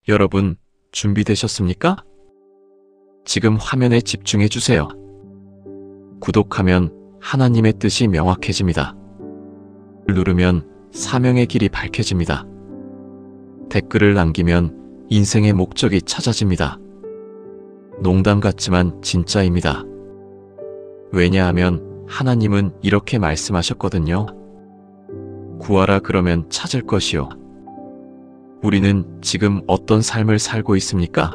여러분, 준비되셨습니까? 지금 화면에 집중해 주세요. 구독하면 하나님의 뜻이 명확해집니다. 누르면 사명의 길이 밝혀집니다. 댓글을 남기면 인생의 목적이 찾아집니다. 농담 같지만 진짜입니다. 왜냐하면 하나님은 이렇게 말씀하셨거든요. 구하라 그러면 찾을 것이요. 우리는 지금 어떤 삶을 살고 있습니까?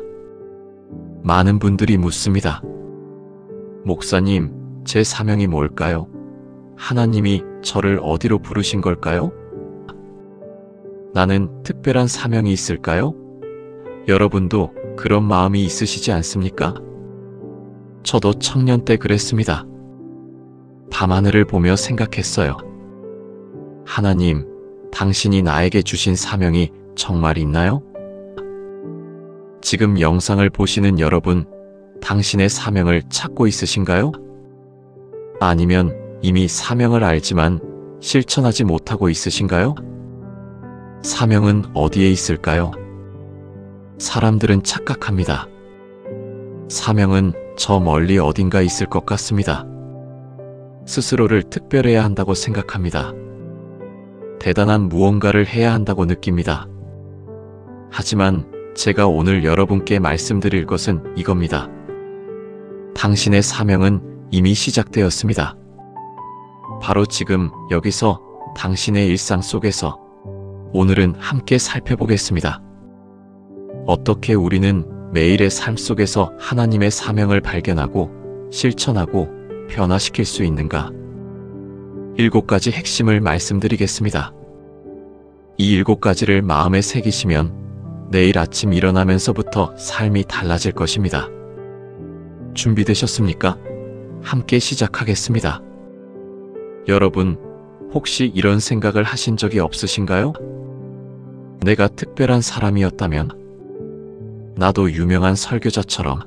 많은 분들이 묻습니다. 목사님, 제 사명이 뭘까요? 하나님이 저를 어디로 부르신 걸까요? 나는 특별한 사명이 있을까요? 여러분도 그런 마음이 있으시지 않습니까? 저도 청년 때 그랬습니다. 밤하늘을 보며 생각했어요. 하나님, 당신이 나에게 주신 사명이 정말 있나요? 지금 영상을 보시는 여러분, 당신의 사명을 찾고 있으신가요? 아니면 이미 사명을 알지만 실천하지 못하고 있으신가요? 사명은 어디에 있을까요? 사람들은 착각합니다. 사명은 저 멀리 어딘가 있을 것 같습니다. 스스로를 특별해야 한다고 생각합니다. 대단한 무언가를 해야 한다고 느낍니다. 하지만 제가 오늘 여러분께 말씀드릴 것은 이겁니다. 당신의 사명은 이미 시작되었습니다. 바로 지금 여기서 당신의 일상 속에서 오늘은 함께 살펴보겠습니다. 어떻게 우리는 매일의 삶 속에서 하나님의 사명을 발견하고 실천하고 변화시킬 수 있는가? 7가지 핵심을 말씀드리겠습니다. 이 7가지를 마음에 새기시면 내일 아침 일어나면서부터 삶이 달라질 것입니다. 준비되셨습니까? 함께 시작하겠습니다. 여러분, 혹시 이런 생각을 하신 적이 없으신가요? 내가 특별한 사람이었다면, 나도 유명한 설교자처럼,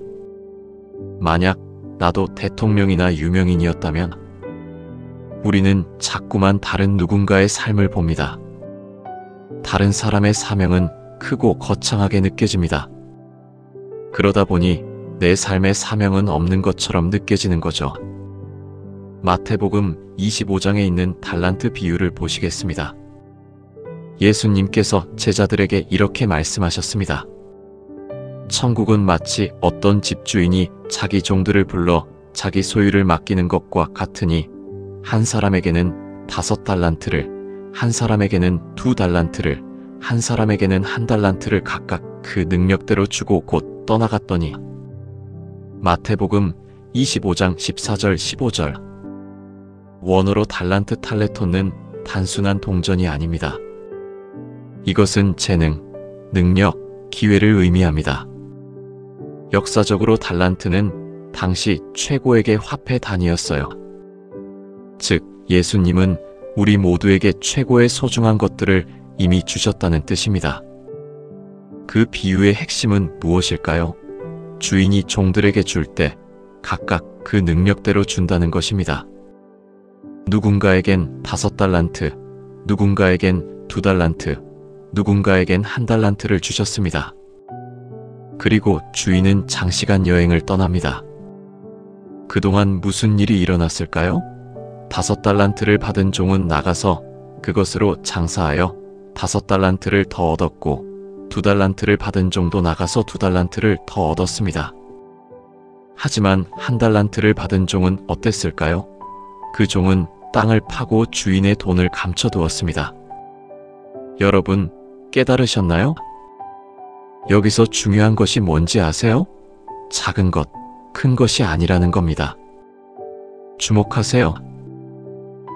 만약 나도 대통령이나 유명인이었다면, 우리는 자꾸만 다른 누군가의 삶을 봅니다. 다른 사람의 사명은 크고 거창하게 느껴집니다. 그러다 보니 내 삶의 사명은 없는 것처럼 느껴지는 거죠. 마태복음 25장에 있는 달란트 비유를 보시겠습니다. 예수님께서 제자들에게 이렇게 말씀하셨습니다. 천국은 마치 어떤 집주인이 자기 종들을 불러 자기 소유를 맡기는 것과 같으니 한 사람에게는 5달란트를, 한 사람에게는 2달란트를, 한 사람에게는 1달란트를 각각 그 능력대로 주고 곧 떠나갔더니. 마태복음 25장 14절 15절. 원어로 달란트 탈레톤은 단순한 동전이 아닙니다. 이것은 재능, 능력, 기회를 의미합니다. 역사적으로 달란트는 당시 최고액의 화폐 단위였어요. 즉, 예수님은 우리 모두에게 최고의 소중한 것들을 이미 주셨다는 뜻입니다. 그 비유의 핵심은 무엇일까요? 주인이 종들에게 줄 때 각각 그 능력대로 준다는 것입니다. 누군가에겐 5달란트, 누군가에겐 2달란트, 누군가에겐 1달란트를 주셨습니다. 그리고 주인은 장시간 여행을 떠납니다. 그동안 무슨 일이 일어났을까요? 5달란트를 받은 종은 나가서 그것으로 장사하여 5달란트를 더 얻었고, 2달란트를 받은 종도 나가서 2달란트를 더 얻었습니다. 하지만 1달란트를 받은 종은 어땠을까요? 그 종은 땅을 파고 주인의 돈을 감춰두었습니다. 여러분, 깨달으셨나요? 여기서 중요한 것이 뭔지 아세요? 작은 것, 큰 것이 아니라는 겁니다. 주목하세요.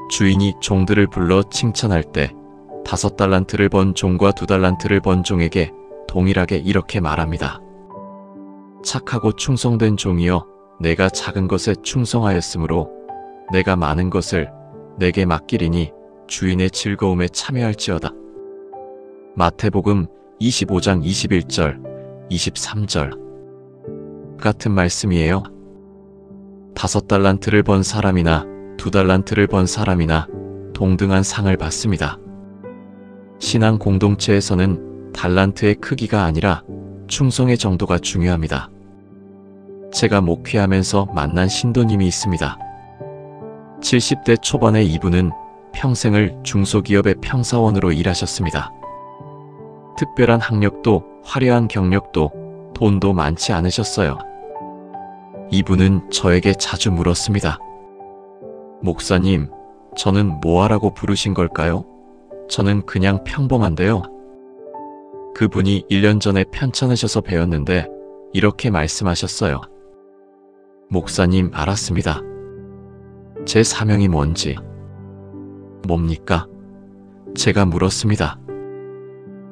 주인이 종들을 불러 칭찬할 때 5달란트를 번 종과 2달란트를 번 종에게 동일하게 이렇게 말합니다. 착하고 충성된 종이여, 내가 작은 것에 충성하였으므로 내가 많은 것을 내게 맡기리니 주인의 즐거움에 참여할지어다. 마태복음 25장 21절, 23절. 같은 말씀이에요. 5달란트를 번 사람이나 2달란트를 번 사람이나 동등한 상을 받습니다. 신앙 공동체에서는 달란트의 크기가 아니라 충성의 정도가 중요합니다. 제가 목회하면서 만난 신도님이 있습니다. 70대 초반의 이분은 평생을 중소기업의 평사원으로 일하셨습니다. 특별한 학력도 화려한 경력도 돈도 많지 않으셨어요. 이분은 저에게 자주 물었습니다. 목사님, 저는 뭐하라고 부르신 걸까요? 저는 그냥 평범한데요. 그분이 1년 전에 편찮으셔서 배웠는데 이렇게 말씀하셨어요. 목사님, 알았습니다. 제 사명이 뭔지. 뭡니까? 제가 물었습니다.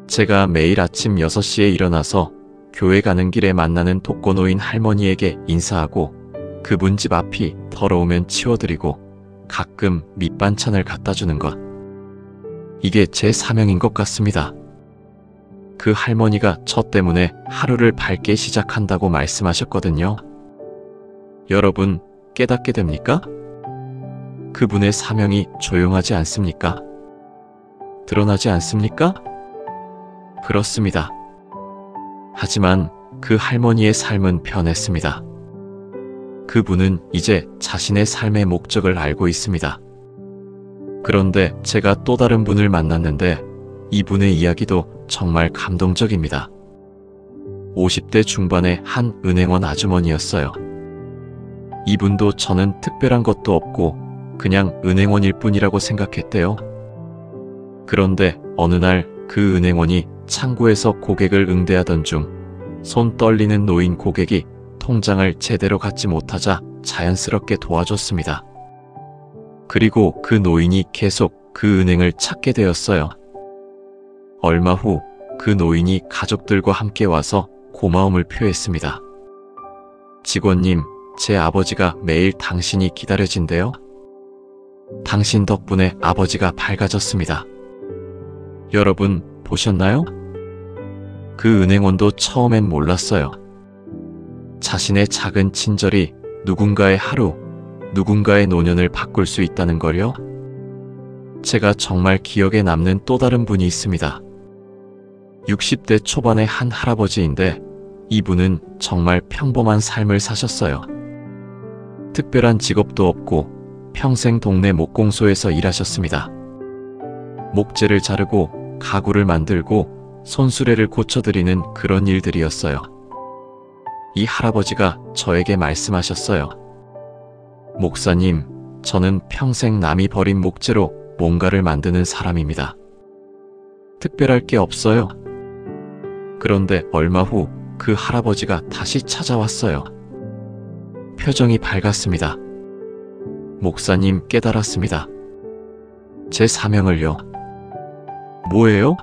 제가 매일 아침 6시에 일어나서 교회 가는 길에 만나는 독거노인 할머니에게 인사하고 그분 집 앞이 더러우면 치워드리고 가끔 밑반찬을 갖다 주는 것. 이게 제 사명인 것 같습니다. 그 할머니가 저 때문에 하루를 밝게 시작한다고 말씀하셨거든요. 여러분, 깨닫게 됩니까? 그분의 사명이 조용하지 않습니까? 드러나지 않습니까? 그렇습니다. 하지만 그 할머니의 삶은 변했습니다. 그분은 이제 자신의 삶의 목적을 알고 있습니다. 그런데 제가 또 다른 분을 만났는데 이분의 이야기도 정말 감동적입니다. 50대 중반의 한 은행원 아주머니였어요. 이분도 저는 특별한 것도 없고 그냥 은행원일 뿐이라고 생각했대요. 그런데 어느 날 그 은행원이 창구에서 고객을 응대하던 중 손 떨리는 노인 고객이 통장을 제대로 갖지 못하자 자연스럽게 도와줬습니다. 그리고 그 노인이 계속 그 은행을 찾게 되었어요. 얼마 후 그 노인이 가족들과 함께 와서 고마움을 표했습니다. 직원님, 제 아버지가 매일 당신이 기다려진대요. 당신 덕분에 아버지가 밝아졌습니다. 여러분, 보셨나요? 그 은행원도 처음엔 몰랐어요. 자신의 작은 친절이 누군가의 하루, 누군가의 노년을 바꿀 수 있다는 걸요. 제가 정말 기억에 남는 또 다른 분이 있습니다. 60대 초반의 한 할아버지인데 이분은 정말 평범한 삶을 사셨어요. 특별한 직업도 없고 평생 동네 목공소에서 일하셨습니다. 목재를 자르고 가구를 만들고 손수레를 고쳐드리는 그런 일들이었어요. 이 할아버지가 저에게 말씀하셨어요. 목사님, 저는 평생 남이 버린 목재로 뭔가를 만드는 사람입니다. 특별할 게 없어요. 그런데 얼마 후 그 할아버지가 다시 찾아왔어요. 표정이 밝았습니다. 목사님, 깨달았습니다. 제 사명을요. 뭐예요?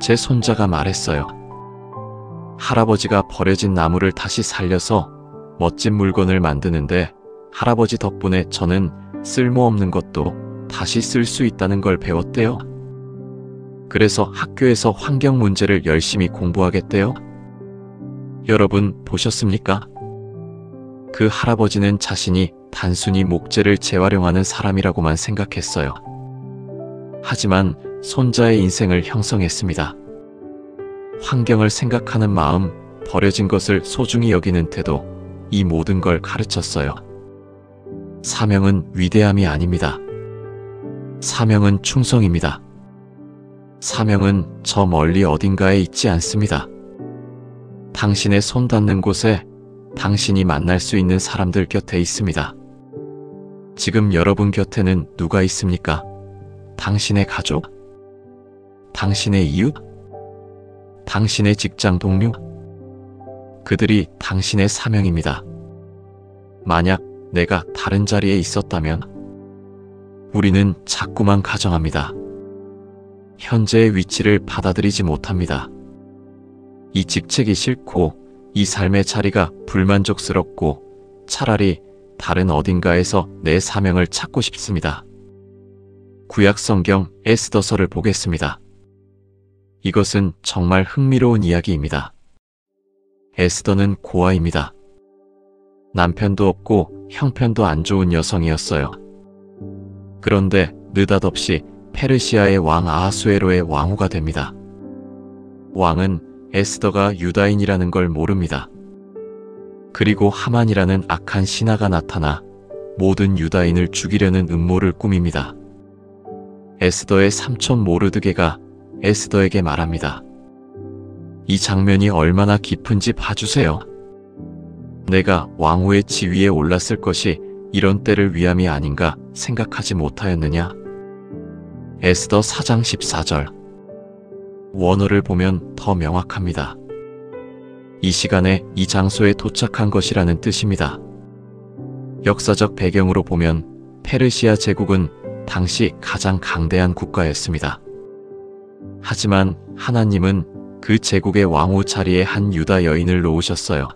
제 손자가 말했어요. 할아버지가 버려진 나무를 다시 살려서 멋진 물건을 만드는데 할아버지 덕분에 저는 쓸모없는 것도 다시 쓸 수 있다는 걸 배웠대요. 그래서 학교에서 환경 문제를 열심히 공부하겠대요. 여러분, 보셨습니까? 그 할아버지는 자신이 단순히 목재를 재활용하는 사람이라고만 생각했어요. 하지만 손자의 인생을 형성했습니다. 환경을 생각하는 마음, 버려진 것을 소중히 여기는 태도, 이 모든 걸 가르쳤어요. 사명은 위대함이 아닙니다. 사명은 충성입니다. 사명은 저 멀리 어딘가에 있지 않습니다. 당신의 손 닿는 곳에 당신이 만날 수 있는 사람들 곁에 있습니다. 지금 여러분 곁에는 누가 있습니까? 당신의 가족? 당신의 이웃? 당신의 직장 동료? 그들이 당신의 사명입니다. 만약 내가 다른 자리에 있었다면 우리는 자꾸만 가정합니다. 현재의 위치를 받아들이지 못합니다. 이 직책이 싫고 이 삶의 자리가 불만족스럽고 차라리 다른 어딘가에서 내 사명을 찾고 싶습니다. 구약 성경 에스더서를 보겠습니다. 이것은 정말 흥미로운 이야기입니다. 에스더는 고아입니다. 남편도 없고 형편도 안 좋은 여성이었어요. 그런데 느닷없이 페르시아의 왕 아하수에로의 왕후가 됩니다. 왕은 에스더가 유다인이라는 걸 모릅니다. 그리고 하만이라는 악한 신하가 나타나 모든 유다인을 죽이려는 음모를 꾸밉니다. 에스더의 삼촌 모르드게가 에스더에게 말합니다. 이 장면이 얼마나 깊은지 봐주세요. 내가 왕후의 지위에 올랐을 것이 이런 때를 위함이 아닌가 생각하지 못하였느냐? 에스더 4장 14절. 원어를 보면 더 명확합니다. 이 시간에 이 장소에 도착한 것이라는 뜻입니다. 역사적 배경으로 보면 페르시아 제국은 당시 가장 강대한 국가였습니다. 하지만 하나님은 그 제국의 왕후 자리에 한 유다 여인을 놓으셨어요.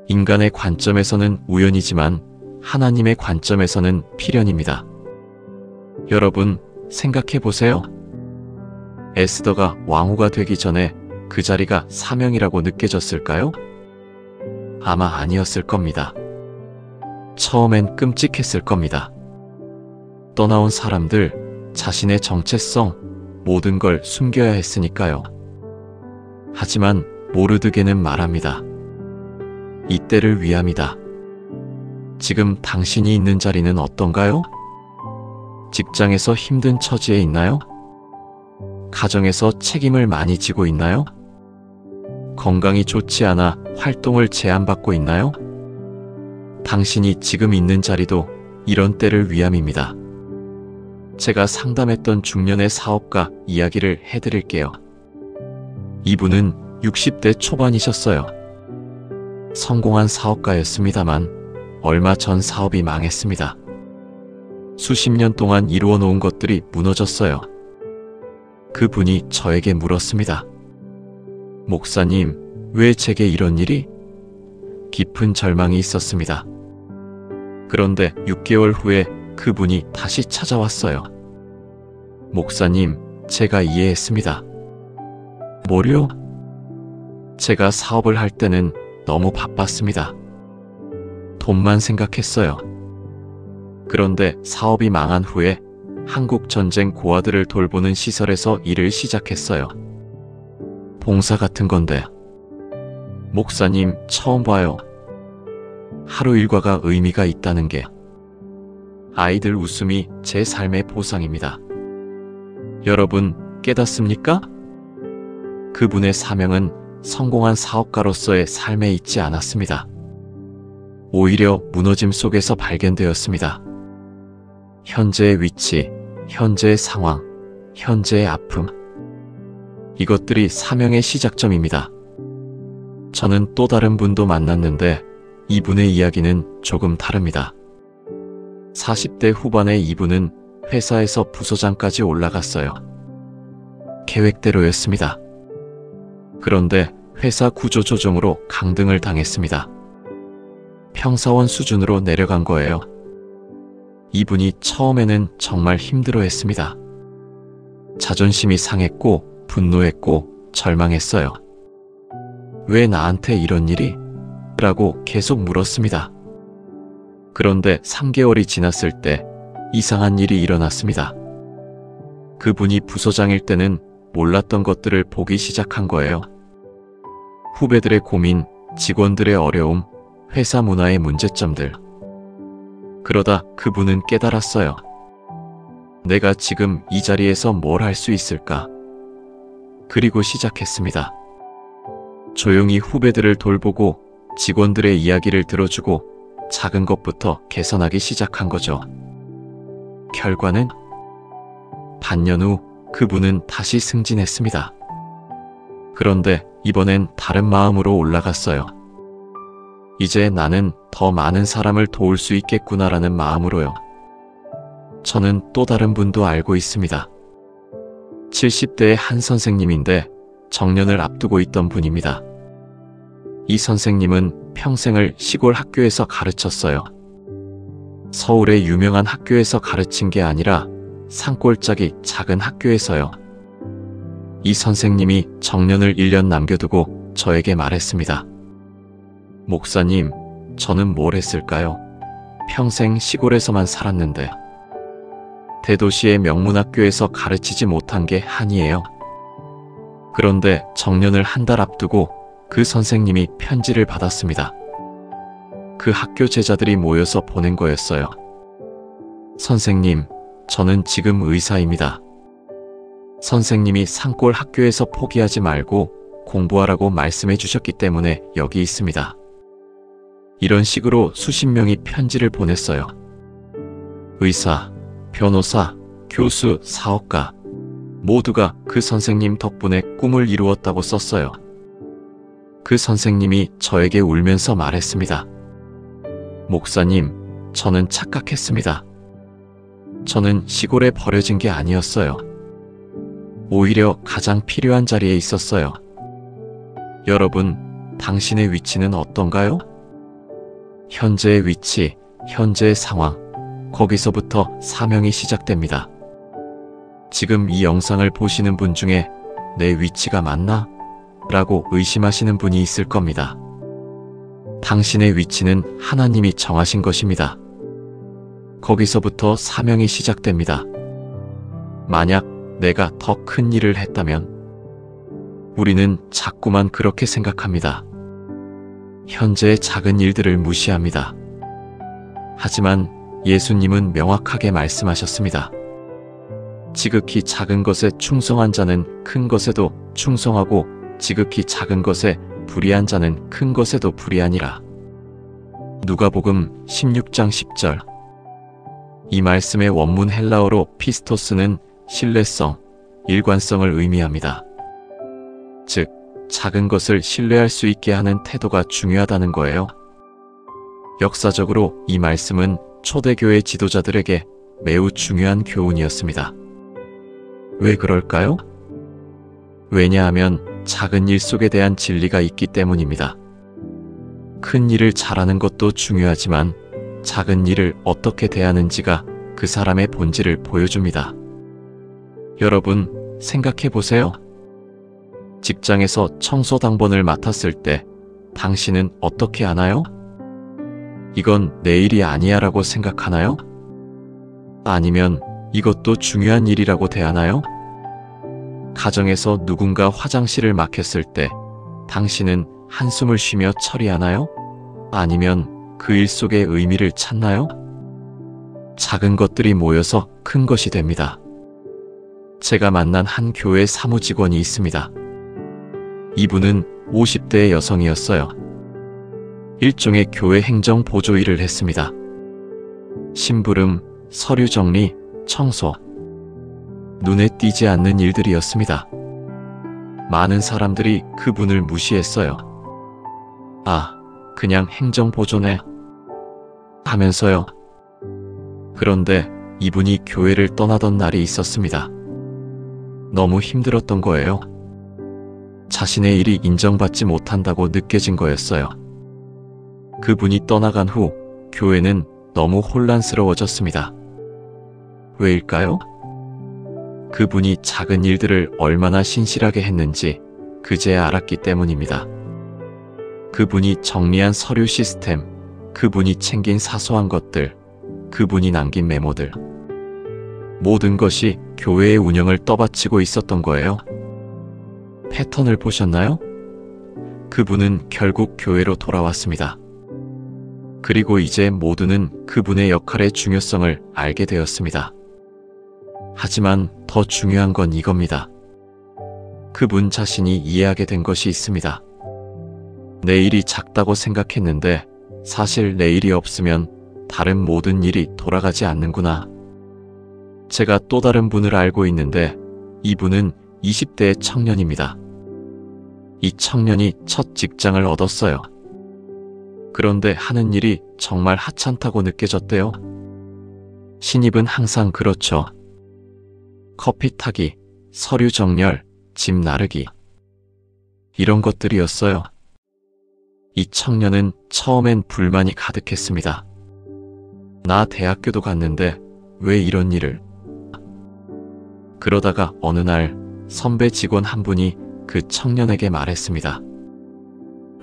인간의 관점에서는 우연이지만 하나님의 관점에서는 필연입니다. 여러분, 생각해 보세요. 에스더가 왕후가 되기 전에 그 자리가 사명이라고 느껴졌을까요? 아마 아니었을 겁니다. 처음엔 끔찍했을 겁니다. 떠나온 사람들, 자신의 정체성, 모든 걸 숨겨야 했으니까요. 하지만 모르드게는 말합니다. 이때를 위함이다. 지금 당신이 있는 자리는 어떤가요? 직장에서 힘든 처지에 있나요? 가정에서 책임을 많이 지고 있나요? 건강이 좋지 않아 활동을 제한받고 있나요? 당신이 지금 있는 자리도 이런 때를 위함입니다. 제가 상담했던 중년의 사업가 이야기를 해드릴게요. 이분은 60대 초반이셨어요. 성공한 사업가였습니다만 얼마 전 사업이 망했습니다. 수십 년 동안 이루어 놓은 것들이 무너졌어요. 그분이 저에게 물었습니다. 목사님, 왜 제게 이런 일이? 깊은 절망이 있었습니다. 그런데 6개월 후에 그분이 다시 찾아왔어요. 목사님, 제가 이해했습니다. 뭐요? 제가 사업을 할 때는 너무 바빴습니다. 돈만 생각했어요. 그런데 사업이 망한 후에 한국 전쟁 고아들을 돌보는 시설에서 일을 시작했어요. 봉사 같은 건데. 목사님, 처음 봐요. 하루 일과가 의미가 있다는 게. 아이들 웃음이 제 삶의 보상입니다. 여러분, 깨닫습니까? 그분의 사명은 성공한 사업가로서의 삶에 있지 않았습니다. 오히려 무너짐 속에서 발견되었습니다. 현재의 위치, 현재의 상황, 현재의 아픔. 이것들이 사명의 시작점입니다. 저는 또 다른 분도 만났는데 이분의 이야기는 조금 다릅니다. 40대 후반의 이분은 회사에서 부서장까지 올라갔어요. 계획대로였습니다. 그런데 회사 구조조정으로 강등을 당했습니다. 평사원 수준으로 내려간 거예요. 이분이 처음에는 정말 힘들어했습니다. 자존심이 상했고 분노했고 절망했어요. 왜 나한테 이런 일이? 라고 계속 물었습니다. 그런데 3개월이 지났을 때 이상한 일이 일어났습니다. 그분이 부서장일 때는 몰랐던 것들을 보기 시작한 거예요. 후배들의 고민, 직원들의 어려움, 회사 문화의 문제점들. 그러다 그분은 깨달았어요. 내가 지금 이 자리에서 뭘 할 수 있을까? 그리고 시작했습니다. 조용히 후배들을 돌보고 직원들의 이야기를 들어주고 작은 것부터 개선하기 시작한 거죠. 결과는 반년 후 그분은 다시 승진했습니다. 그런데 이번엔 다른 마음으로 올라갔어요. 이제 나는 더 많은 사람을 도울 수 있겠구나라는 마음으로요. 저는 또 다른 분도 알고 있습니다. 70대의 한 선생님인데 정년을 앞두고 있던 분입니다. 이 선생님은 평생을 시골 학교에서 가르쳤어요. 서울의 유명한 학교에서 가르친 게 아니라 산골짜기 작은 학교에서요. 이 선생님이 정년을 1년 남겨두고 저에게 말했습니다. 목사님, 저는 뭘 했을까요? 평생 시골에서만 살았는데. 대도시의 명문학교에서 가르치지 못한 게 한이에요. 그런데 정년을 한 달 앞두고 그 선생님이 편지를 받았습니다. 그 학교 제자들이 모여서 보낸 거였어요. 선생님, 저는 지금 의사입니다. 선생님이 산골 학교에서 포기하지 말고 공부하라고 말씀해 주셨기 때문에 여기 있습니다. 이런 식으로 수십 명이 편지를 보냈어요. 의사, 변호사, 교수, 사업가 모두가 그 선생님 덕분에 꿈을 이루었다고 썼어요. 그 선생님이 저에게 울면서 말했습니다. 목사님, 저는 착각했습니다. 저는 시골에 버려진 게 아니었어요. 오히려 가장 필요한 자리에 있었어요. 여러분, 당신의 위치는 어떤가요? 현재의 위치, 현재의 상황, 거기서부터 사명이 시작됩니다. 지금 이 영상을 보시는 분 중에 내 위치가 맞나? 라고 의심하시는 분이 있을 겁니다. 당신의 위치는 하나님이 정하신 것입니다. 거기서부터 사명이 시작됩니다. 만약 내가 더 큰 일을 했다면 우리는 자꾸만 그렇게 생각합니다. 현재의 작은 일들을 무시합니다. 하지만 예수님은 명확하게 말씀하셨습니다. 지극히 작은 것에 충성한 자는 큰 것에도 충성하고 지극히 작은 것에 불의한 자는 큰 것에도 불의하니라. 누가복음 16장 10절. 이 말씀의 원문 헬라어로 피스토스는 신뢰성, 일관성을 의미합니다. 즉, 작은 것을 신뢰할 수 있게 하는 태도가 중요하다는 거예요. 역사적으로 이 말씀은 초대교회 지도자들에게 매우 중요한 교훈이었습니다. 왜 그럴까요? 왜냐하면 작은 일 속에 대한 진리가 있기 때문입니다. 큰 일을 잘하는 것도 중요하지만 작은 일을 어떻게 대하는지가 그 사람의 본질을 보여줍니다. 여러분, 생각해 보세요. 직장에서 청소 당번을 맡았을 때 당신은 어떻게 하나요? 이건 내 일이 아니야 라고 생각하나요? 아니면 이것도 중요한 일이라고 대하나요? 가정에서 누군가 화장실을 막혔을 때 당신은 한숨을 쉬며 처리하나요? 아니면 그 일 속의 의미를 찾나요? 작은 것들이 모여서 큰 것이 됩니다. 제가 만난 한 교회 사무직원이 있습니다. 이분은 50대의 여성이었어요. 일종의 교회 행정 보조 일을 했습니다. 심부름, 서류 정리, 청소. 눈에 띄지 않는 일들이었습니다. 많은 사람들이 그분을 무시했어요. 아, 그냥 행정 보조네 하면서요. 그런데 이분이 교회를 떠나던 날이 있었습니다. 너무 힘들었던 거예요. 자신의 일이 인정받지 못한다고 느껴진 거였어요. 그분이 떠나간 후 교회는 너무 혼란스러워졌습니다. 왜일까요? 그분이 작은 일들을 얼마나 신실하게 했는지 그제야 알았기 때문입니다. 그분이 정리한 서류 시스템, 그분이 챙긴 사소한 것들, 그분이 남긴 메모들. 모든 것이 교회의 운영을 떠받치고 있었던 거예요. 패턴을 보셨나요? 그분은 결국 교회로 돌아왔습니다. 그리고 이제 모두는 그분의 역할의 중요성을 알게 되었습니다. 하지만 더 중요한 건 이겁니다. 그분 자신이 이해하게 된 것이 있습니다. 내 일이 작다고 생각했는데 사실 내 일이 없으면 다른 모든 일이 돌아가지 않는구나. 제가 또 다른 분을 알고 있는데 이분은 20대의 청년입니다. 이 청년이 첫 직장을 얻었어요. 그런데 하는 일이 정말 하찮다고 느껴졌대요. 신입은 항상 그렇죠. 커피 타기, 서류 정렬, 짐 나르기. 이런 것들이었어요. 이 청년은 처음엔 불만이 가득했습니다. 나 대학교도 갔는데 왜 이런 일을? 그러다가 어느 날 선배 직원 한 분이 그 청년에게 말했습니다.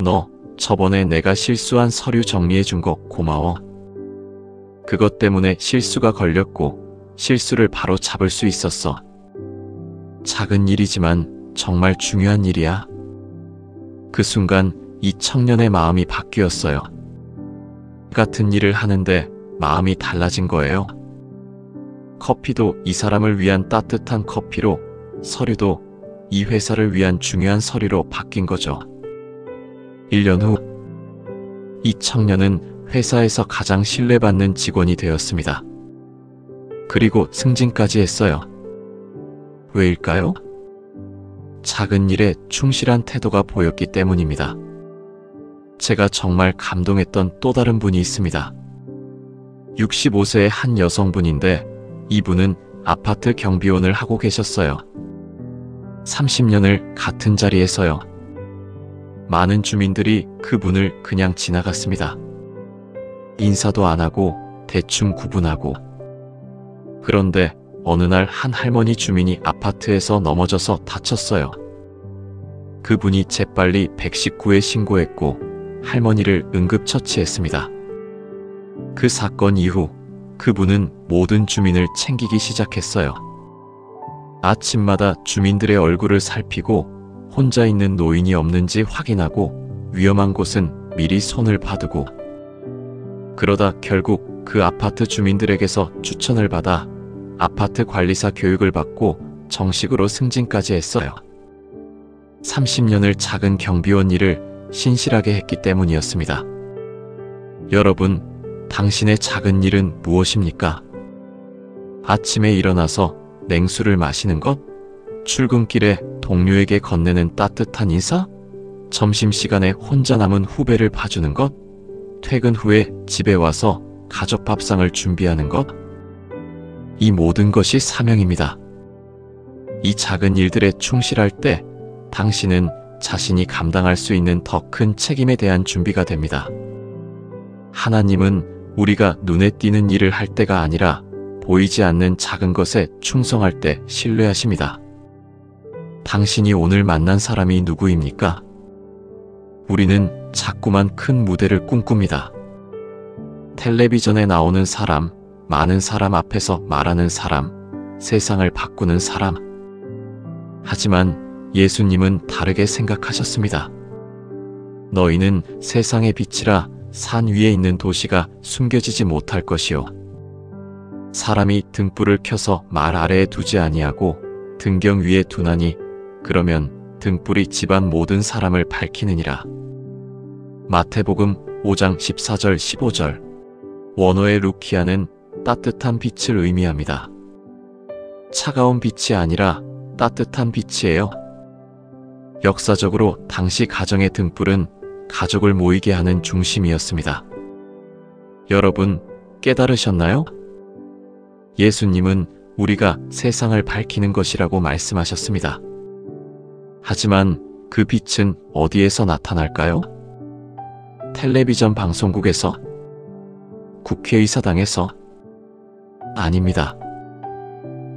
너 저번에 내가 실수한 서류 정리해 준 거 고마워. 그것 때문에 실수가 걸렸고 실수를 바로 잡을 수 있었어. 작은 일이지만 정말 중요한 일이야. 그 순간 이 청년의 마음이 바뀌었어요. 같은 일을 하는데 마음이 달라진 거예요. 커피도 이 사람을 위한 따뜻한 커피로, 서류도 이 회사를 위한 중요한 서류로 바뀐 거죠. 1년 후, 이 청년은 회사에서 가장 신뢰받는 직원이 되었습니다. 그리고 승진까지 했어요. 왜일까요? 작은 일에 충실한 태도가 보였기 때문입니다. 제가 정말 감동했던 또 다른 분이 있습니다. 65세의 한 여성분인데 이분은 아파트 경비원을 하고 계셨어요. 30년을 같은 자리에서요. 많은 주민들이 그분을 그냥 지나갔습니다. 인사도 안 하고 대충 구분하고. 그런데 어느 날 한 할머니 주민이 아파트에서 넘어져서 다쳤어요. 그분이 재빨리 119에 신고했고 할머니를 응급처치했습니다. 그 사건 이후 그분은 모든 주민을 챙기기 시작했어요. 아침마다 주민들의 얼굴을 살피고 혼자 있는 노인이 없는지 확인하고 위험한 곳은 미리 손을 봐두고, 그러다 결국 그 아파트 주민들에게서 추천을 받아 아파트 관리사 교육을 받고 정식으로 승진까지 했어요. 30년을 작은 경비원 일을 신실하게 했기 때문이었습니다. 여러분, 당신의 작은 일은 무엇입니까? 아침에 일어나서 냉수를 마시는 것? 출근길에 동료에게 건네는 따뜻한 인사? 점심시간에 혼자 남은 후배를 봐주는 것? 퇴근 후에 집에 와서 가족 밥상을 준비하는 것? 이 모든 것이 사명입니다. 이 작은 일들에 충실할 때 당신은 자신이 감당할 수 있는 더 큰 책임에 대한 준비가 됩니다. 하나님은 우리가 눈에 띄는 일을 할 때가 아니라 보이지 않는 작은 것에 충성할 때 신뢰하십니다. 당신이 오늘 만난 사람이 누구입니까? 우리는 자꾸만 큰 무대를 꿈꿉니다. 텔레비전에 나오는 사람, 많은 사람 앞에서 말하는 사람, 세상을 바꾸는 사람. 하지만 예수님은 다르게 생각하셨습니다. 너희는 세상의 빛이라. 산 위에 있는 도시가 숨겨지지 못할 것이요. 사람이 등불을 켜서 말 아래에 두지 아니하고 등경 위에 두나니 그러면 등불이 집안 모든 사람을 밝히느니라. 마태복음 5장 14절 15절. 원어의 루키아는 따뜻한 빛을 의미합니다. 차가운 빛이 아니라 따뜻한 빛이에요. 역사적으로 당시 가정의 등불은 가족을 모이게 하는 중심이었습니다. 여러분, 깨달으셨나요? 예수님은 우리가 세상을 밝히는 것이라고 말씀하셨습니다. 하지만 그 빛은 어디에서 나타날까요? 텔레비전 방송국에서? 국회의사당에서? 아닙니다.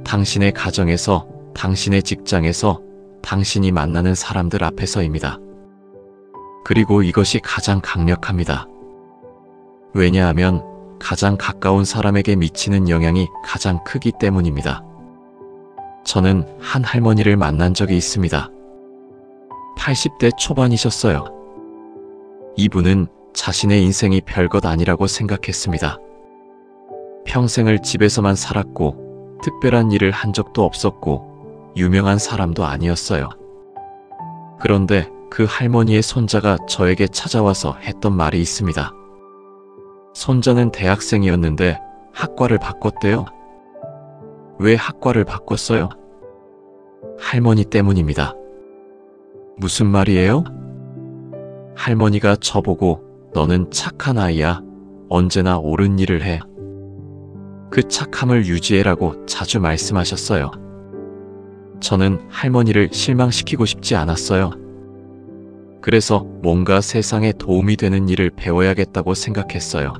당신의 가정에서, 당신의 직장에서, 당신이 만나는 사람들 앞에서입니다. 그리고 이것이 가장 강력합니다. 왜냐하면 가장 가까운 사람에게 미치는 영향이 가장 크기 때문입니다. 저는 한 할머니를 만난 적이 있습니다. 80대 초반이셨어요. 이분은 자신의 인생이 별것 아니라고 생각했습니다. 평생을 집에서만 살았고 특별한 일을 한 적도 없었고 유명한 사람도 아니었어요. 그런데 그 할머니의 손자가 저에게 찾아와서 했던 말이 있습니다. 손자는 대학생이었는데 학과를 바꿨대요. 왜 학과를 바꿨어요? 할머니 때문입니다. 무슨 말이에요? 할머니가 저보고 너는 착한 아이야. 언제나 옳은 일을 해. 그 착함을 유지해라고 자주 말씀하셨어요. 저는 할머니를 실망시키고 싶지 않았어요. 그래서 뭔가 세상에 도움이 되는 일을 배워야겠다고 생각했어요.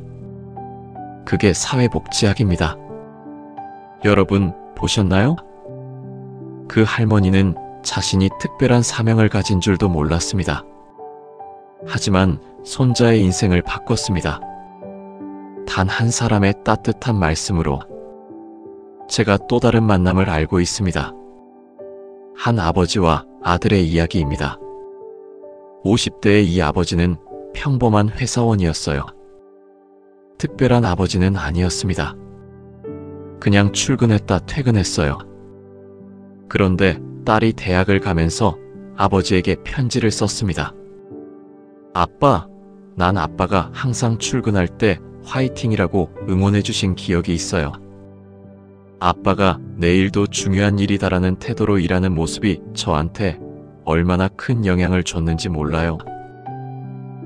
그게 사회복지학입니다. 여러분, 보셨나요? 그 할머니는 자신이 특별한 사명을 가진 줄도 몰랐습니다. 하지만 손자의 인생을 바꿨습니다. 단 한 사람의 따뜻한 말씀으로. 제가 또 다른 만남을 알고 있습니다. 한 아버지와 아들의 이야기입니다. 50대의 이 아버지는 평범한 회사원이었어요. 특별한 아버지는 아니었습니다. 그냥 출근했다 퇴근했어요. 그런데 딸이 대학을 가면서 아버지에게 편지를 썼습니다. 아빠, 난 아빠가 항상 출근할 때 화이팅이라고 응원해주신 기억이 있어요. 아빠가 내일도 중요한 일이다라는 태도로 일하는 모습이 저한테 얼마나 큰 영향을 줬는지 몰라요.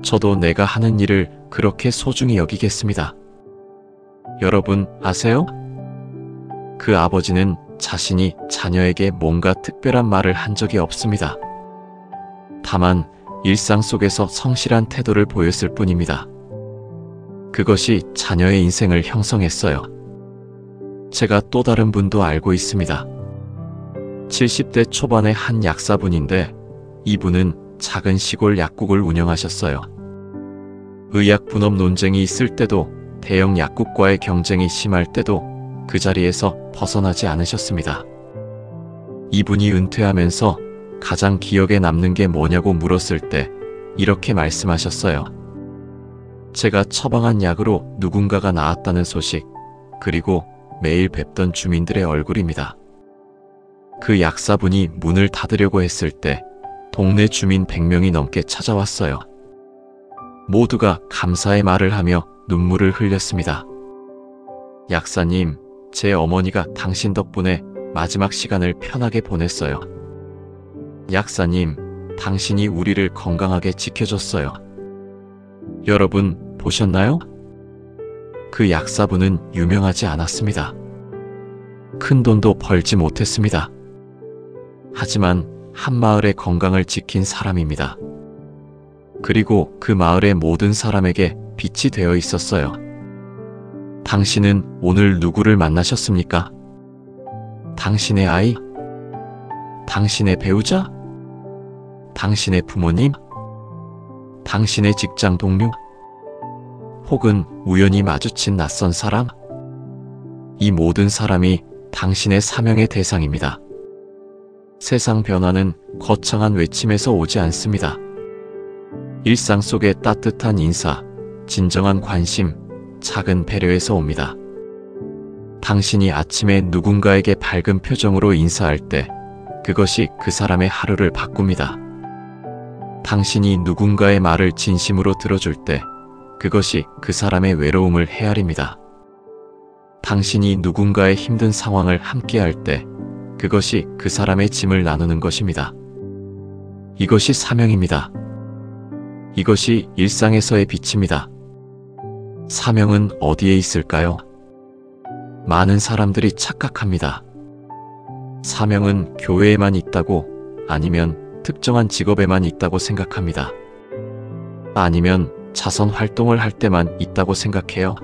저도 내가 하는 일을 그렇게 소중히 여기겠습니다. 여러분 아세요? 그 아버지는 자신이 자녀에게 뭔가 특별한 말을 한 적이 없습니다. 다만 일상 속에서 성실한 태도를 보였을 뿐입니다. 그것이 자녀의 인생을 형성했어요. 제가 또 다른 분도 알고 있습니다. 70대 초반의 한 약사분인데 이분은 작은 시골 약국을 운영하셨어요. 의약 분업 논쟁이 있을 때도 대형 약국과의 경쟁이 심할 때도 그 자리에서 벗어나지 않으셨습니다. 이분이 은퇴하면서 가장 기억에 남는 게 뭐냐고 물었을 때 이렇게 말씀하셨어요. 제가 처방한 약으로 누군가가 나았다는 소식, 그리고 매일 뵙던 주민들의 얼굴입니다. 그 약사분이 문을 닫으려고 했을 때 동네 주민 100명이 넘게 찾아왔어요. 모두가 감사의 말을 하며 눈물을 흘렸습니다. 약사님, 제 어머니가 당신 덕분에 마지막 시간을 편하게 보냈어요. 약사님, 당신이 우리를 건강하게 지켜줬어요. 여러분 보셨나요? 그 약사분은 유명하지 않았습니다. 큰 돈도 벌지 못했습니다. 하지만 한 마을의 건강을 지킨 사람입니다. 그리고 그 마을의 모든 사람에게 빛이 되어 있었어요. 당신은 오늘 누구를 만나셨습니까? 당신의 아이? 당신의 배우자? 당신의 부모님? 당신의 직장 동료? 혹은 우연히 마주친 낯선 사람? 이 모든 사람이 당신의 사명의 대상입니다. 세상 변화는 거창한 외침에서 오지 않습니다. 일상 속의 따뜻한 인사, 진정한 관심, 작은 배려에서 옵니다. 당신이 아침에 누군가에게 밝은 표정으로 인사할 때 그것이 그 사람의 하루를 바꿉니다. 당신이 누군가의 말을 진심으로 들어줄 때 그것이 그 사람의 외로움을 헤아립니다. 당신이 누군가의 힘든 상황을 함께할 때 그것이 그 사람의 짐을 나누는 것입니다. 이것이 사명입니다. 이것이 일상에서의 빛입니다. 사명은 어디에 있을까요? 많은 사람들이 착각합니다. 사명은 교회에만 있다고, 아니면 특정한 직업에만 있다고 생각합니다. 아니면 자선 활동을 할 때만 있다고 생각해요.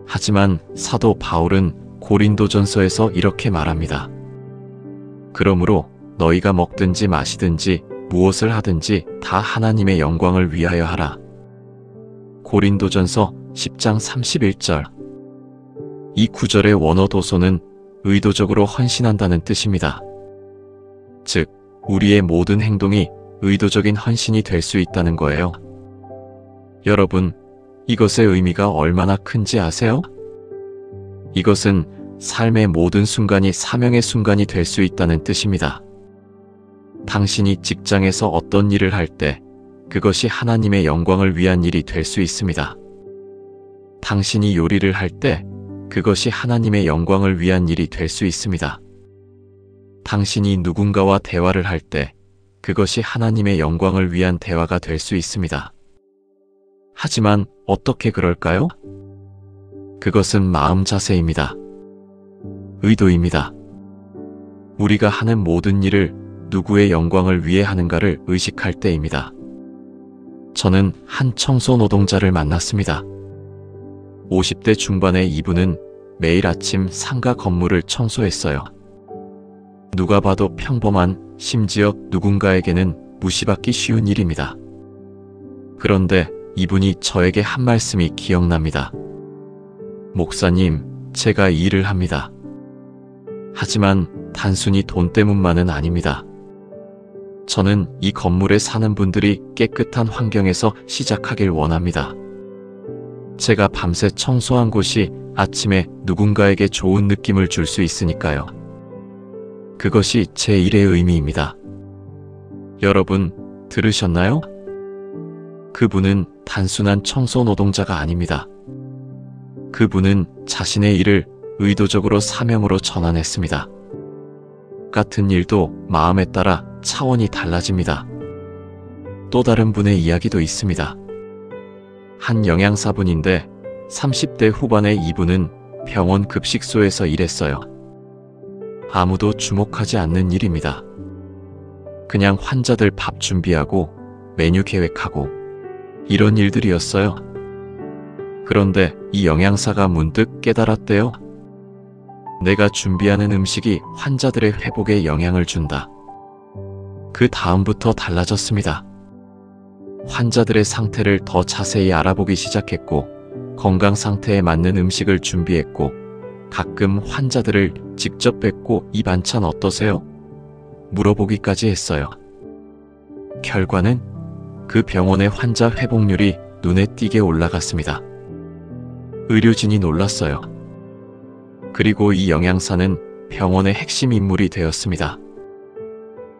하지만 사도 바울은 고린도전서에서 이렇게 말합니다. 그러므로 너희가 먹든지 마시든지 무엇을 하든지 다 하나님의 영광을 위하여 하라. 고린도전서 10장 31절. 이 구절의 원어 도소는 의도적으로 헌신한다는 뜻입니다. 즉, 우리의 모든 행동이 의도적인 헌신이 될 수 있다는 거예요. 여러분, 이것의 의미가 얼마나 큰지 아세요? 이것은 삶의 모든 순간이 사명의 순간이 될 수 있다는 뜻입니다. 당신이 직장에서 어떤 일을 할 때 그것이 하나님의 영광을 위한 일이 될 수 있습니다. 당신이 요리를 할 때 그것이 하나님의 영광을 위한 일이 될 수 있습니다. 당신이 누군가와 대화를 할 때 그것이 하나님의 영광을 위한 대화가 될 수 있습니다. 하지만 어떻게 그럴까요? 그것은 마음 자세입니다. 의도입니다. 우리가 하는 모든 일을 누구의 영광을 위해 하는가를 의식할 때입니다. 저는 한 청소 노동자를 만났습니다. 50대 중반의 이분은 매일 아침 상가 건물을 청소했어요. 누가 봐도 평범한, 심지어 누군가에게는 무시받기 쉬운 일입니다. 그런데 이분이 저에게 한 말씀이 기억납니다. 목사님, 제가 이 일을 합니다. 하지만 단순히 돈 때문만은 아닙니다. 저는 이 건물에 사는 분들이 깨끗한 환경에서 시작하길 원합니다. 제가 밤새 청소한 곳이 아침에 누군가에게 좋은 느낌을 줄 수 있으니까요. 그것이 제 일의 의미입니다. 여러분, 들으셨나요? 그분은 단순한 청소 노동자가 아닙니다. 그분은 자신의 일을 의도적으로 사명으로 전환했습니다. 같은 일도 마음에 따라 차원이 달라집니다. 또 다른 분의 이야기도 있습니다. 한 영양사분인데 30대 후반의 이분은 병원 급식소에서 일했어요. 아무도 주목하지 않는 일입니다. 그냥 환자들 밥 준비하고 메뉴 계획하고 이런 일들이었어요. 그런데 이 영양사가 문득 깨달았대요. 내가 준비하는 음식이 환자들의 회복에 영향을 준다. 그 다음부터 달라졌습니다. 환자들의 상태를 더 자세히 알아보기 시작했고, 건강 상태에 맞는 음식을 준비했고, 가끔 환자들을 직접 뵙고 이 반찬 어떠세요? 물어보기까지 했어요. 결과는 그 병원의 환자 회복률이 눈에 띄게 올라갔습니다. 의료진이 놀랐어요. 그리고 이 영양사는 병원의 핵심 인물이 되었습니다.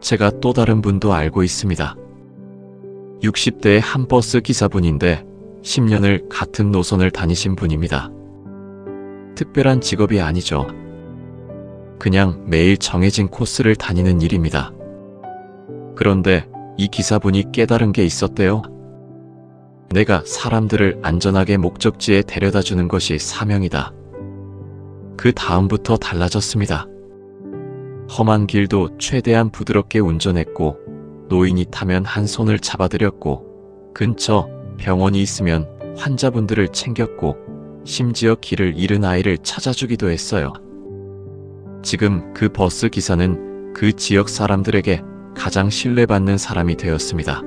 제가 또 다른 분도 알고 있습니다. 60대의 한 버스 기사분인데 10년을 같은 노선을 다니신 분입니다. 특별한 직업이 아니죠. 그냥 매일 정해진 코스를 다니는 일입니다. 그런데 이 기사분이 깨달은 게 있었대요. 내가 사람들을 안전하게 목적지에 데려다 주는 것이 사명이다. 그 다음부터 달라졌습니다. 험한 길도 최대한 부드럽게 운전했고, 노인이 타면 한 손을 잡아드렸고, 근처 병원이 있으면 환자분들을 챙겼고, 심지어 길을 잃은 아이를 찾아주기도 했어요. 지금 그 버스 기사는 그 지역 사람들에게 가장 신뢰받는 사람이 되었습니다.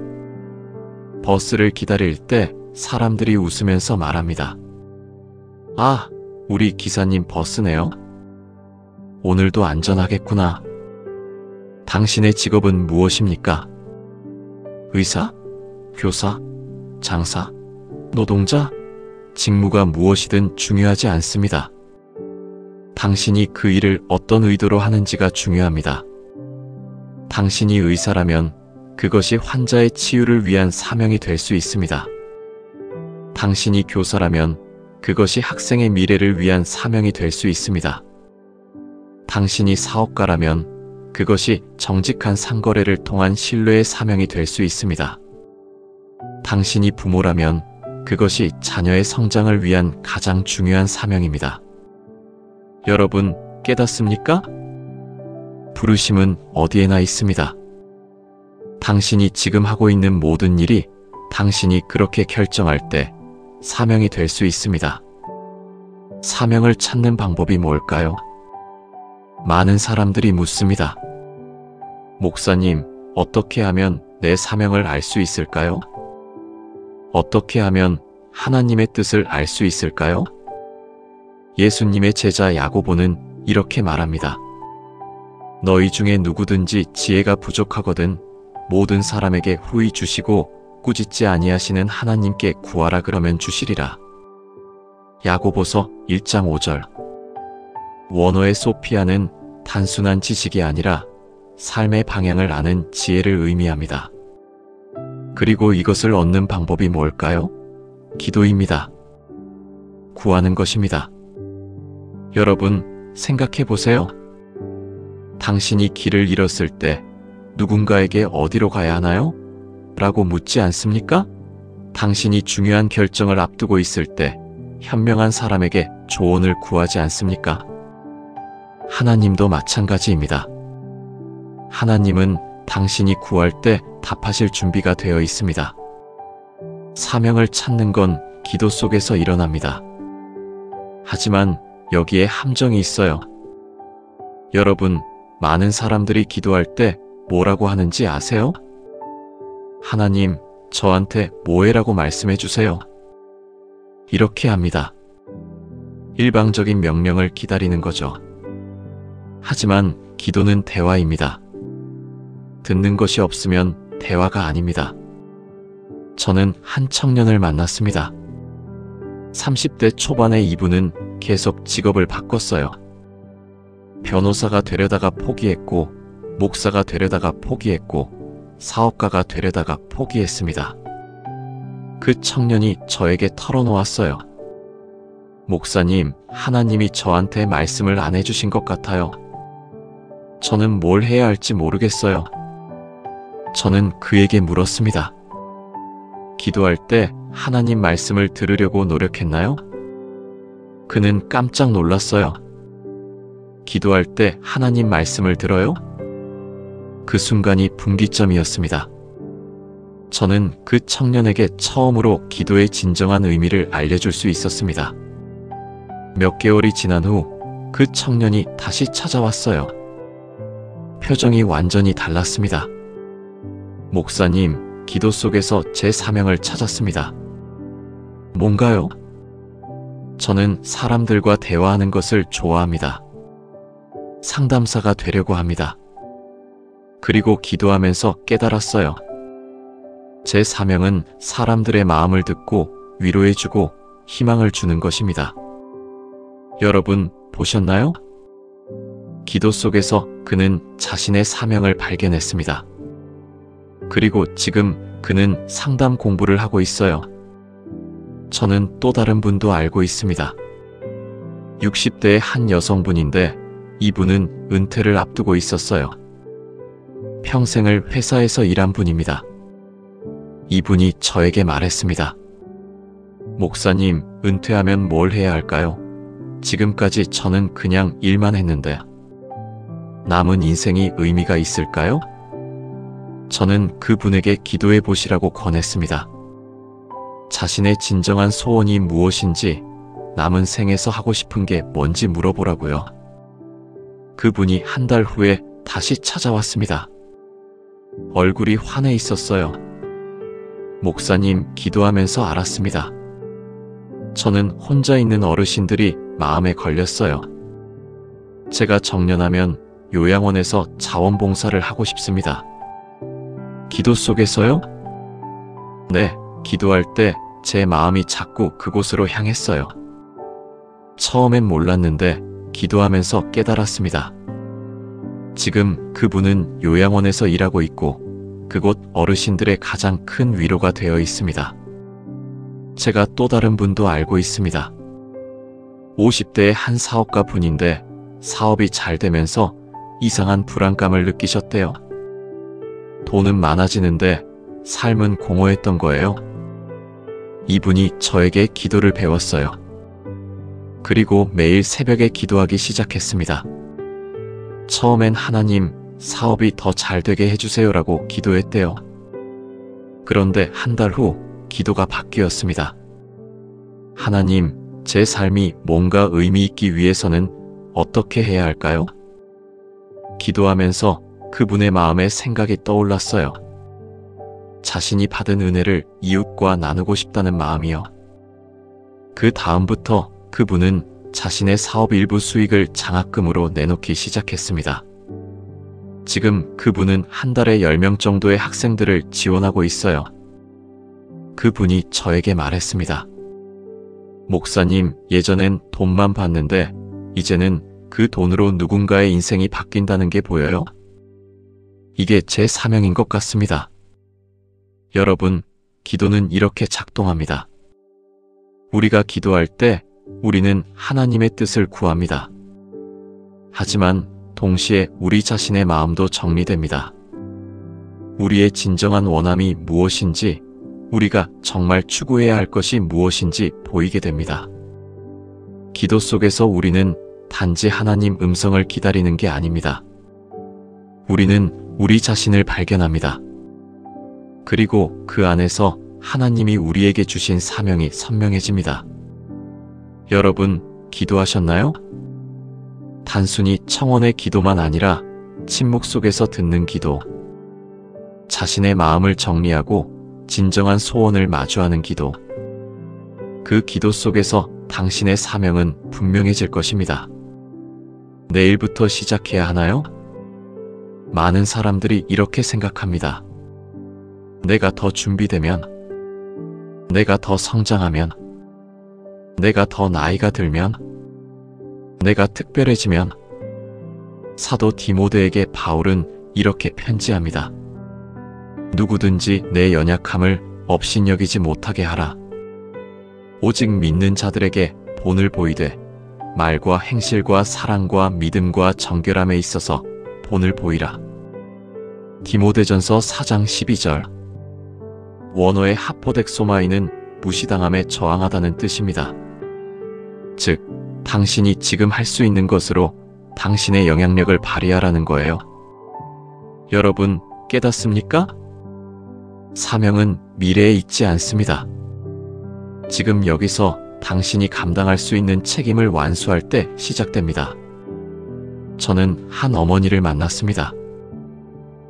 버스를 기다릴 때 사람들이 웃으면서 말합니다. 아, 우리 기사님 버스네요. 오늘도 안전하겠구나. 당신의 직업은 무엇입니까? 의사? 교사? 장사? 노동자? 직무가 무엇이든 중요하지 않습니다. 당신이 그 일을 어떤 의도로 하는지가 중요합니다. 당신이 의사라면 그것이 환자의 치유를 위한 사명이 될 수 있습니다. 당신이 교사라면 그것이 학생의 미래를 위한 사명이 될 수 있습니다. 당신이 사업가라면 그것이 정직한 상거래를 통한 신뢰의 사명이 될 수 있습니다. 당신이 부모라면 그것이 자녀의 성장을 위한 가장 중요한 사명입니다. 여러분, 깨닫습니까? 부르심은 어디에나 있습니다. 당신이 지금 하고 있는 모든 일이 당신이 그렇게 결정할 때 사명이 될 수 있습니다. 사명을 찾는 방법이 뭘까요? 많은 사람들이 묻습니다. 목사님, 어떻게 하면 내 사명을 알 수 있을까요? 어떻게 하면 하나님의 뜻을 알 수 있을까요? 예수님의 제자 야고보는 이렇게 말합니다. 너희 중에 누구든지 지혜가 부족하거든 모든 사람에게 후히 주시고 꾸짖지 아니하시는 하나님께 구하라 그러면 주시리라. 야고보서 1장 5절. 원어의 소피아는 단순한 지식이 아니라 삶의 방향을 아는 지혜를 의미합니다. 그리고 이것을 얻는 방법이 뭘까요? 기도입니다. 구하는 것입니다. 여러분, 생각해 보세요. 당신이 길을 잃었을 때 누군가에게 어디로 가야 하나요? 라고 묻지 않습니까? 당신이 중요한 결정을 앞두고 있을 때 현명한 사람에게 조언을 구하지 않습니까? 하나님도 마찬가지입니다. 하나님은 당신이 구할 때 답하실 준비가 되어 있습니다. 사명을 찾는 건 기도 속에서 일어납니다. 하지만 여기에 함정이 있어요. 여러분, 많은 사람들이 기도할 때 뭐라고 하는지 아세요? 하나님, 저한테 뭐해라고 말씀해 주세요. 이렇게 합니다. 일방적인 명령을 기다리는 거죠. 하지만 기도는 대화입니다. 듣는 것이 없으면 대화가 아닙니다. 저는 한 청년을 만났습니다. 30대 초반의 이분은 계속 직업을 바꿨어요. 변호사가 되려다가 포기했고, 목사가 되려다가 포기했고, 사업가가 되려다가 포기했습니다. 그 청년이 저에게 털어놓았어요. 목사님, 하나님이 저한테 말씀을 안 해주신 것 같아요. 저는 뭘 해야 할지 모르겠어요. 저는 그에게 물었습니다. 기도할 때 하나님 말씀을 들으려고 노력했나요? 그는 깜짝 놀랐어요. 기도할 때 하나님 말씀을 들어요? 그 순간이 분기점이었습니다. 저는 그 청년에게 처음으로 기도의 진정한 의미를 알려줄 수 있었습니다. 몇 개월이 지난 후 그 청년이 다시 찾아왔어요. 표정이 완전히 달랐습니다. 목사님, 기도 속에서 제 사명을 찾았습니다. 뭔가요? 저는 사람들과 대화하는 것을 좋아합니다. 상담사가 되려고 합니다. 그리고 기도하면서 깨달았어요. 제 사명은 사람들의 마음을 듣고 위로해주고 희망을 주는 것입니다. 여러분, 보셨나요? 기도 속에서 그는 자신의 사명을 발견했습니다. 그리고 지금 그는 상담 공부를 하고 있어요. 저는 또 다른 분도 알고 있습니다. 60대의 한 여성분인데 이분은 은퇴를 앞두고 있었어요. 평생을 회사에서 일한 분입니다. 이분이 저에게 말했습니다. 목사님, 은퇴하면 뭘 해야 할까요? 지금까지 저는 그냥 일만 했는데 남은 인생이 의미가 있을까요? 저는 그분에게 기도해 보시라고 권했습니다. 자신의 진정한 소원이 무엇인지, 남은 생에서 하고 싶은 게 뭔지 물어보라고요. 그분이 한 달 후에 다시 찾아왔습니다. 얼굴이 환해 있었어요. 목사님, 기도하면서 알았습니다. 저는 혼자 있는 어르신들이 마음에 걸렸어요. 제가 정년하면 요양원에서 자원봉사를 하고 싶습니다. 기도 속에서요? 네, 기도할 때 제 마음이 자꾸 그곳으로 향했어요. 처음엔 몰랐는데 기도하면서 깨달았습니다. 지금 그분은 요양원에서 일하고 있고 그곳 어르신들의 가장 큰 위로가 되어 있습니다. 제가 또 다른 분도 알고 있습니다. 50대의 한 사업가 분인데 사업이 잘 되면서 이상한 불안감을 느끼셨대요. 돈은 많아지는데 삶은 공허했던 거예요. 이분이 저에게 기도를 배웠어요. 그리고 매일 새벽에 기도하기 시작했습니다. 처음엔 하나님, 사업이 더 잘 되게 해주세요라고 기도했대요. 그런데 한 달 후 기도가 바뀌었습니다. 하나님, 제 삶이 뭔가 의미 있기 위해서는 어떻게 해야 할까요? 기도하면서 그분의 마음에 생각이 떠올랐어요. 자신이 받은 은혜를 이웃과 나누고 싶다는 마음이요. 그 다음부터 그분은 자신의 사업 일부 수익을 장학금으로 내놓기 시작했습니다. 지금 그분은 한 달에 10명 정도의 학생들을 지원하고 있어요. 그분이 저에게 말했습니다. 목사님, 예전엔 돈만 받는데 이제는 그 돈으로 누군가의 인생이 바뀐다는 게 보여요. 이게 제 사명인 것 같습니다. 여러분, 기도는 이렇게 작동합니다. 우리가 기도할 때 우리는 하나님의 뜻을 구합니다. 하지만 동시에 우리 자신의 마음도 정리됩니다. 우리의 진정한 원함이 무엇인지, 우리가 정말 추구해야 할 것이 무엇인지 보이게 됩니다. 기도 속에서 우리는 단지 하나님 음성을 기다리는 게 아닙니다. 우리는 우리 자신을 발견합니다. 그리고 그 안에서 하나님이 우리에게 주신 사명이 선명해집니다. 여러분, 기도하셨나요? 단순히 청원의 기도만 아니라 침묵 속에서 듣는 기도, 자신의 마음을 정리하고 진정한 소원을 마주하는 기도, 그 기도 속에서 당신의 사명은 분명해질 것입니다. 내일부터 시작해야 하나요? 많은 사람들이 이렇게 생각합니다. 내가 더 준비되면, 내가 더 성장하면, 내가 더 나이가 들면, 내가 특별해지면. 사도 디모데에게 바울은 이렇게 편지합니다. 누구든지 내 연약함을 업신여기지 못하게 하라. 오직 믿는 자들에게 본을 보이되 말과 행실과 사랑과 믿음과 정결함에 있어서 본을 보이라. 디모데전서 4장 12절. 원어의 하포덱소마이는 무시당함에 저항하다는 뜻입니다. 즉, 당신이 지금 할 수 있는 것으로 당신의 영향력을 발휘하라는 거예요. 여러분, 깨닫습니까? 사명은 미래에 있지 않습니다. 지금 여기서 당신이 감당할 수 있는 책임을 완수할 때 시작됩니다. 저는 한 어머니를 만났습니다.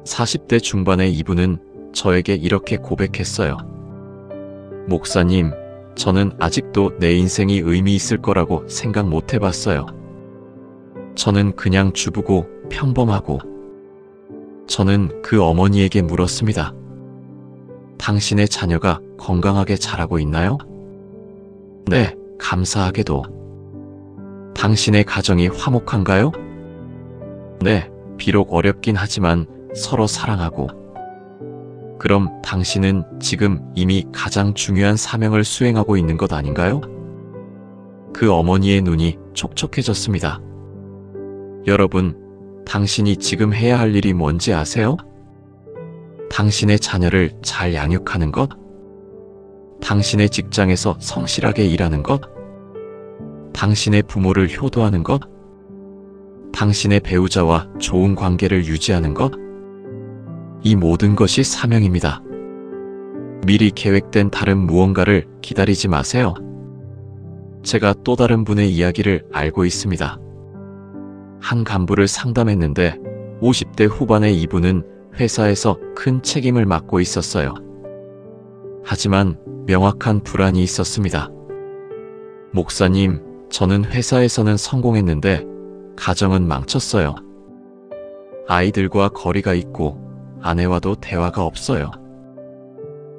40대 중반의 이분은 저에게 이렇게 고백했어요. 목사님, 저는 아직도 내 인생이 의미 있을 거라고 생각 못 해봤어요. 저는 그냥 주부고 평범하고. 저는 그 어머니에게 물었습니다. 당신의 자녀가 건강하게 자라고 있나요? 네, 감사하게도. 당신의 가정이 화목한가요? 네, 비록 어렵긴 하지만 서로 사랑하고. 그럼 당신은 지금 이미 가장 중요한 사명을 수행하고 있는 것 아닌가요? 그 어머니의 눈이 촉촉해졌습니다. 여러분, 당신이 지금 해야 할 일이 뭔지 아세요? 당신의 자녀를 잘 양육하는 것? 당신의 직장에서 성실하게 일하는 것? 당신의 부모를 효도하는 것? 당신의 배우자와 좋은 관계를 유지하는 것? 이 모든 것이 사명입니다. 미리 계획된 다른 무언가를 기다리지 마세요. 제가 또 다른 분의 이야기를 알고 있습니다. 한 간부를 상담했는데 50대 후반의 이분은 회사에서 큰 책임을 맡고 있었어요. 하지만 명확한 불안이 있었습니다. 목사님, 저는 회사에서는 성공했는데 가정은 망쳤어요. 아이들과 거리가 있고 아내와도 대화가 없어요.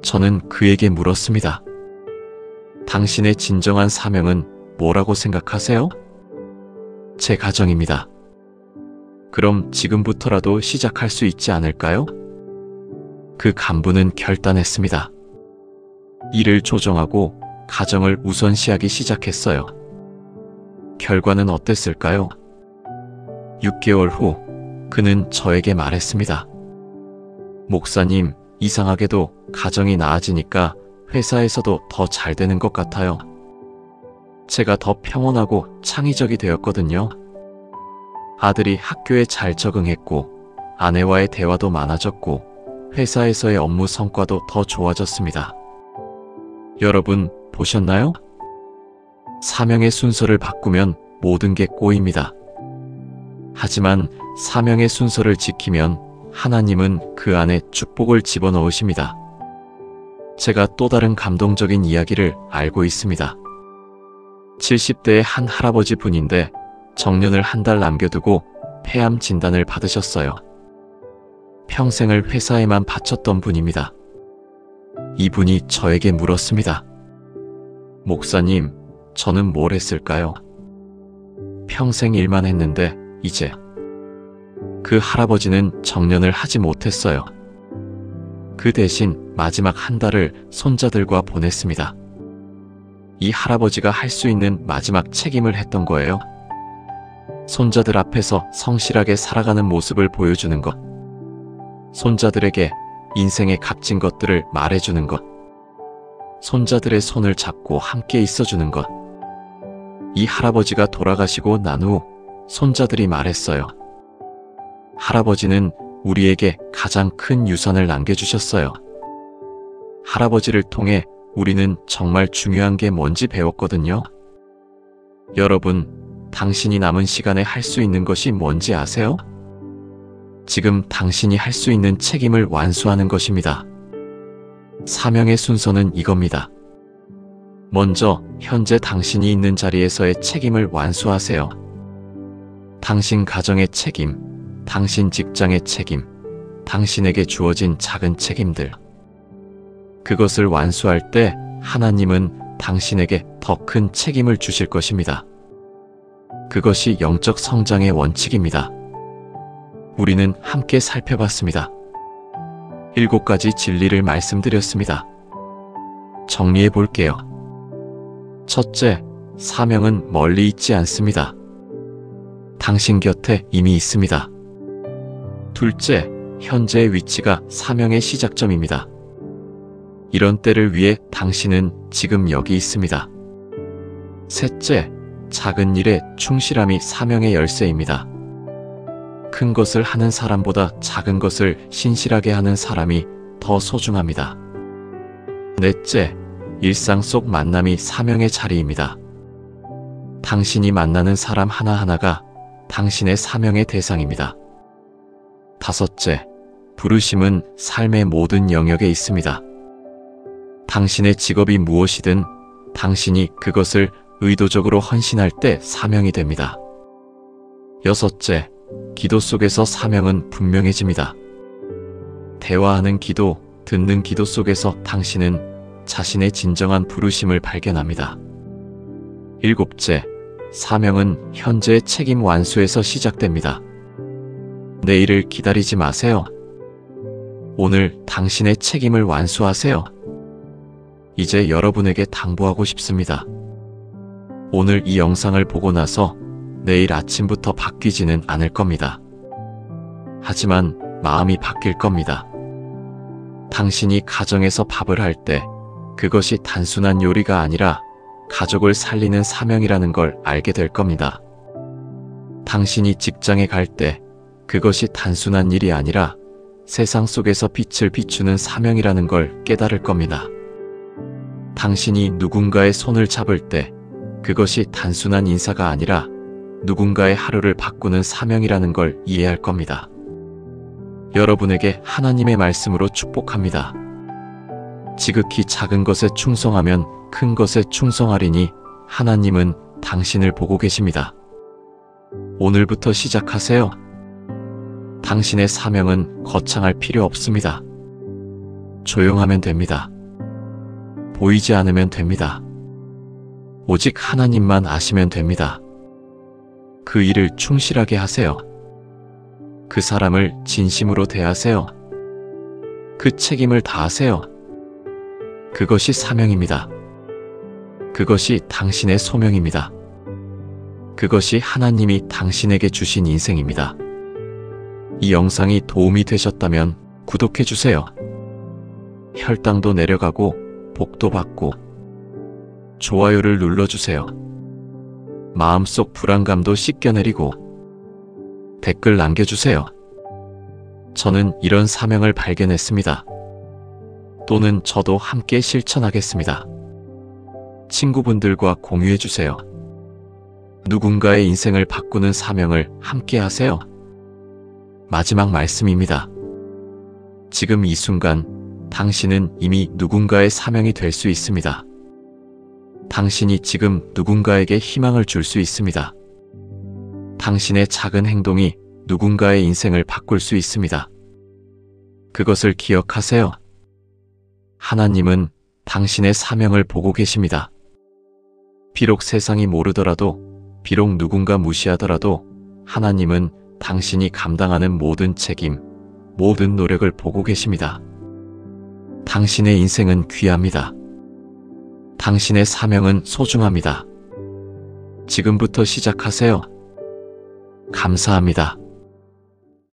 저는 그에게 물었습니다. 당신의 진정한 사명은 뭐라고 생각하세요? 제 가정입니다. 그럼 지금부터라도 시작할 수 있지 않을까요? 그 간부는 결단했습니다. 일을 조정하고 가정을 우선시하기 시작했어요. 결과는 어땠을까요? 6개월 후 그는 저에게 말했습니다. 목사님, 이상하게도 가정이 나아지니까 회사에서도 더 잘 되는 것 같아요. 제가 더 평온하고 창의적이 되었거든요. 아들이 학교에 잘 적응했고 아내와의 대화도 많아졌고 회사에서의 업무 성과도 더 좋아졌습니다. 여러분, 보셨나요? 사명의 순서를 바꾸면 모든 게 꼬입니다. 하지만 사명의 순서를 지키면 하나님은 그 안에 축복을 집어넣으십니다. 제가 또 다른 감동적인 이야기를 알고 있습니다. 70대의 한 할아버지 분인데 정년을 한 달 남겨두고 폐암 진단을 받으셨어요. 평생을 회사에만 바쳤던 분입니다. 이분이 저에게 물었습니다. 목사님, 저는 뭘 했을까요? 평생 일만 했는데 이제. 그 할아버지는 정년을 하지 못했어요. 그 대신 마지막 한 달을 손자들과 보냈습니다. 이 할아버지가 할 수 있는 마지막 책임을 했던 거예요. 손자들 앞에서 성실하게 살아가는 모습을 보여주는 것. 손자들에게 인생의 값진 것들을 말해주는 것. 손자들의 손을 잡고 함께 있어주는 것. 이 할아버지가 돌아가시고 난 후 손자들이 말했어요. 할아버지는 우리에게 가장 큰 유산을 남겨주셨어요. 할아버지를 통해 우리는 정말 중요한 게 뭔지 배웠거든요. 여러분, 당신이 남은 시간에 할 수 있는 것이 뭔지 아세요? 지금 당신이 할 수 있는 책임을 완수하는 것입니다. 사명의 순서는 이겁니다. 먼저 현재 당신이 있는 자리에서의 책임을 완수하세요. 당신 가정의 책임, 당신 직장의 책임, 당신에게 주어진 작은 책임들. 그것을 완수할 때 하나님은 당신에게 더 큰 책임을 주실 것입니다. 그것이 영적 성장의 원칙입니다. 우리는 함께 살펴봤습니다. 7가지 진리를 말씀드렸습니다. 정리해 볼게요. 첫째, 사명은 멀리 있지 않습니다. 당신 곁에 이미 있습니다. 둘째, 현재의 위치가 사명의 시작점입니다. 이런 때를 위해 당신은 지금 여기 있습니다. 셋째, 작은 일에 충실함이 사명의 열쇠입니다. 큰 것을 하는 사람보다 작은 것을 신실하게 하는 사람이 더 소중합니다. 넷째, 일상 속 만남이 사명의 자리입니다. 당신이 만나는 사람 하나하나가 당신의 사명의 대상입니다. 다섯째, 부르심은 삶의 모든 영역에 있습니다. 당신의 직업이 무엇이든 당신이 그것을 의도적으로 헌신할 때 사명이 됩니다. 여섯째, 기도 속에서 사명은 분명해집니다. 대화하는 기도, 듣는 기도 속에서 당신은 자신의 진정한 부르심을 발견합니다. 일곱째, 사명은 현재의 책임 완수에서 시작됩니다. 내일을 기다리지 마세요. 오늘 당신의 책임을 완수하세요. 이제 여러분에게 당부하고 싶습니다. 오늘 이 영상을 보고 나서 내일 아침부터 바뀌지는 않을 겁니다. 하지만 마음이 바뀔 겁니다. 당신이 가정에서 밥을 할 때 그것이 단순한 요리가 아니라 가족을 살리는 사명이라는 걸 알게 될 겁니다. 당신이 직장에 갈 때 그것이 단순한 일이 아니라 세상 속에서 빛을 비추는 사명이라는 걸 깨달을 겁니다. 당신이 누군가의 손을 잡을 때 그것이 단순한 인사가 아니라 누군가의 하루를 바꾸는 사명이라는 걸 이해할 겁니다. 여러분에게 하나님의 말씀으로 축복합니다. 지극히 작은 것에 충성하면 큰 것에 충성하리니 하나님은 당신을 보고 계십니다. 오늘부터 시작하세요. 당신의 사명은 거창할 필요 없습니다. 조용하면 됩니다. 보이지 않으면 됩니다. 오직 하나님만 아시면 됩니다. 그 일을 충실하게 하세요. 그 사람을 진심으로 대하세요. 그 책임을 다하세요. 그것이 사명입니다. 그것이 당신의 소명입니다. 그것이 하나님이 당신에게 주신 인생입니다. 이 영상이 도움이 되셨다면 구독해주세요. 혈당도 내려가고 복도 받고 좋아요를 눌러주세요. 마음속 불안감도 씻겨내리고 댓글 남겨주세요. 저는 이런 사명을 발견했습니다. 또는 저도 함께 실천하겠습니다. 친구분들과 공유해주세요. 누군가의 인생을 바꾸는 사명을 함께 하세요. 마지막 말씀입니다. 지금 이 순간 당신은 이미 누군가의 사명이 될 수 있습니다. 당신이 지금 누군가에게 희망을 줄 수 있습니다. 당신의 작은 행동이 누군가의 인생을 바꿀 수 있습니다. 그것을 기억하세요. 하나님은 당신의 사명을 보고 계십니다. 비록 세상이 모르더라도, 비록 누군가 무시하더라도 하나님은 당신이 감당하는 모든 책임, 모든 노력을 보고 계십니다. 당신의 인생은 귀합니다. 당신의 사명은 소중합니다. 지금부터 시작하세요. 감사합니다.